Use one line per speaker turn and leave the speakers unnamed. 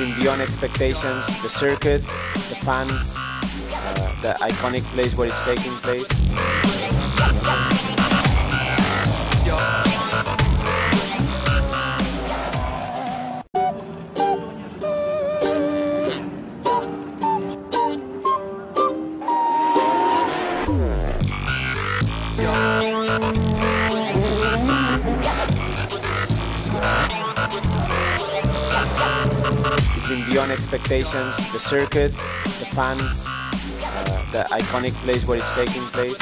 been beyond expectations. The circuit, the fans, the iconic place where it's taking place. Beyond expectations, the circuit, the fans, the iconic place where it's taking place.